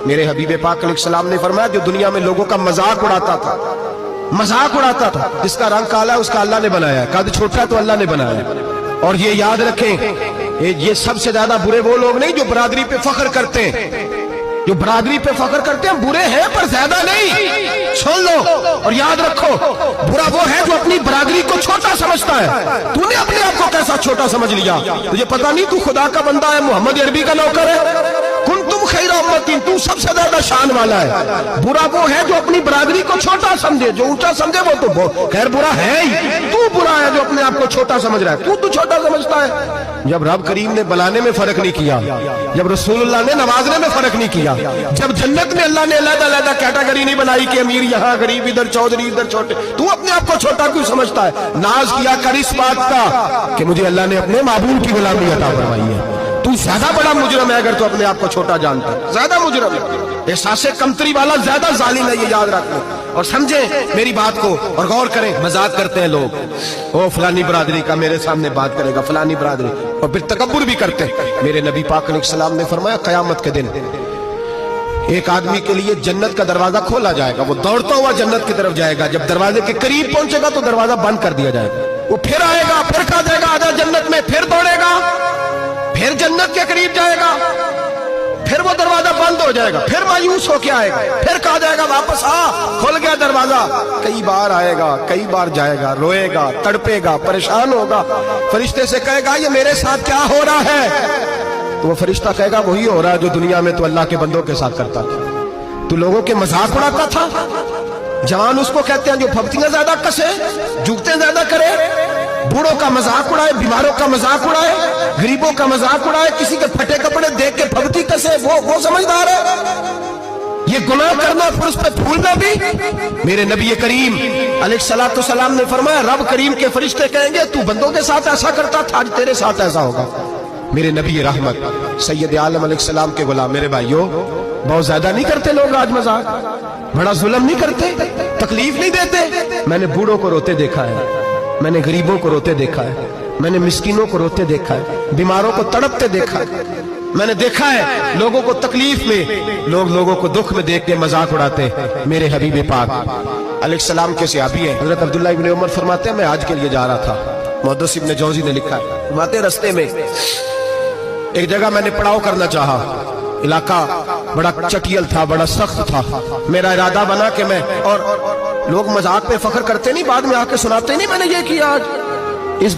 میرے حبیب پاک علیہ السلام نے فرمایا جو دنیا میں لوگوں کا مذاق اڑاتا تھا جس کا رنگ کالا ہے اس کا اللہ نے بنایا ہے، قد چھوٹا تو اللہ نے بنایا ہے۔ اور یہ یاد رکھیں یہ سب سے زیادہ برے وہ لوگ نہیں جو برادری پہ فخر کرتے ہیں، جو برادری پہ فخر کرتے ہیں برے ہیں پر زیادہ نہیں، سن لو اور یاد رکھو، برا وہ ہے جو اپنی برادری کو چھوٹا سمجھتا ہے۔ تو نے اپنے آپ کو کیسا چھوٹا سمجھ لیا؟ تجھے پتا نہیں تو خدا کا بندہ ہے، محمد عربی کا نوکر ہے، کنتم خیر امتی، تو سب سے زیادہ شان والا ہے۔ برا وہ ہے جو اپنی برادری کو چھوٹا سمجھے، جو اونچا سمجھے وہ تو خیر برا ہے ہی، تو برا ہے جو اپنے آپ کو چھوٹا سمجھ رہا ہے، تو چھوٹا سمجھتا ہے۔ جب رب کریم نے بلانے میں فرق نہیں کیا، جب رسول اللہ نے نوازنے میں فرق نہیں کیا، جب جنت میں اللہ نے علیحدہ کیٹیگری نہیں بنائی کہ امیر یہاں غریب ادھر چودھری ادھر چھوٹے، تو اپنے آپ کو چھوٹا کیوں سمجھتا ہے؟ ناز کیا کر اس بات کا کہ مجھے اللہ نے اپنے معبود کی غلامی عطا فرمائی ہے۔ تو زیادہ بڑا مجرم ہے اگر تو اپنے آپ کو چھوٹا جانتا ہے، زیادہ مجرم ہے، احساس کمتری والا زیادہ ظالم ہے، یہ یاد رکھنا اور سمجھیں میری بات کو اور غور کریں۔ مذاق کرتے ہیں لوگ، او فلانی برادری کا میرے سامنے بات کرے گا، فلانی برادری، اور پھر تکبر بھی کرتے ہیں۔ میرے نبی پاک علیہ السلام نے فرمایا قیامت کے دن ایک آدمی کے لیے جنت کا دروازہ کھولا جائے گا، وہ دوڑتا ہوا جنت کی طرف جائے گا، جب دروازے کے قریب پہنچے گا تو دروازہ بند کر دیا جائے گا، وہ پھر آئے گا، پھر کہا جائے گا آجا جنت میں، پھر دوڑے گا، پھر جنت کے قریب جائے گا، پھر وہ دروازہ بند ہو جائے گا، پھر مایوس ہو کے آئے گا، پھر کہا جائے گا واپس آ، کھل گیا دروازہ۔ کئی بار آئے گا، کئی بار جائے گا، روئے گا، تڑپے گا، پریشان ہوگا، فرشتے سے کہے گا یہ میرے ساتھ کیا ہو رہا ہے؟ تو وہ فرشتہ کہے گا وہی ہو رہا ہے جو دنیا میں تو اللہ کے بندوں کے ساتھ کرتا تھا، تو لوگوں کے مذاق اڑاتا تھا۔ جوان اس کو کہتے ہیں جو پھپتیاں زیادہ کسے، جھکتے زیادہ کرے، بوڑھوں کا مذاق اڑائے، بیماروں کا مذاق اڑائے، غریبوں کا مذاق اڑائے، کسی کے پھٹے کپڑے دیکھ کے پھپتی کسے، وہ سمجھدار ہے؟ یہ گناہ کرنا پھر اس پہ پھولنا بھی۔ میرے نبی کریم علیہ الصلوۃ والسلام نے فرمایا رب کریم کے فرشتے کہیں گے تو بندوں کے ساتھ ایسا کرتا تھا، آج تیرے ساتھ ایسا ہوگا۔ میرے نبی رحمت سید عالم علیہ السلام کے غلام، میرے بھائیوں بہت زیادہ نہیں کرتے لوگ آج مذاق، بڑا ظلم نہیں کرتے، تکلیف نہیں دیتے؟ میں نے بوڑھوں کو روتے دیکھا ہے، میں نے غریبوں کو روتے دیکھا ہے، میں نے مسکینوں کو روتے دیکھا ہے، بیماروں کو تڑپتے دیکھا ہے، میں نے دیکھا ہے لوگوں کو تکلیف میں، لوگوں کو دکھ میں دیکھ کے مذاق اڑاتے۔ میرے حبیب پاک علیہ السلام کے صحابی ہیں حضرت عبداللہ ابن عمر فرماتے ہیں میں حج کے لیے جا رہا تھا، محدث ابن جوزی نے لکھا ہے، فرماتے ہیں رستے میں ایک جگہ میں نے پڑاؤ کرنا چاہا، علاقہ بڑا چٹیل تھا، بڑا سخت تھا، میرا ارادہ بنا کہ میں، اور لوگ مذاق پہ فخر کرتے نہیں، بعد میں آ کے سناتے نہیں میں نے یہ کیا آج اس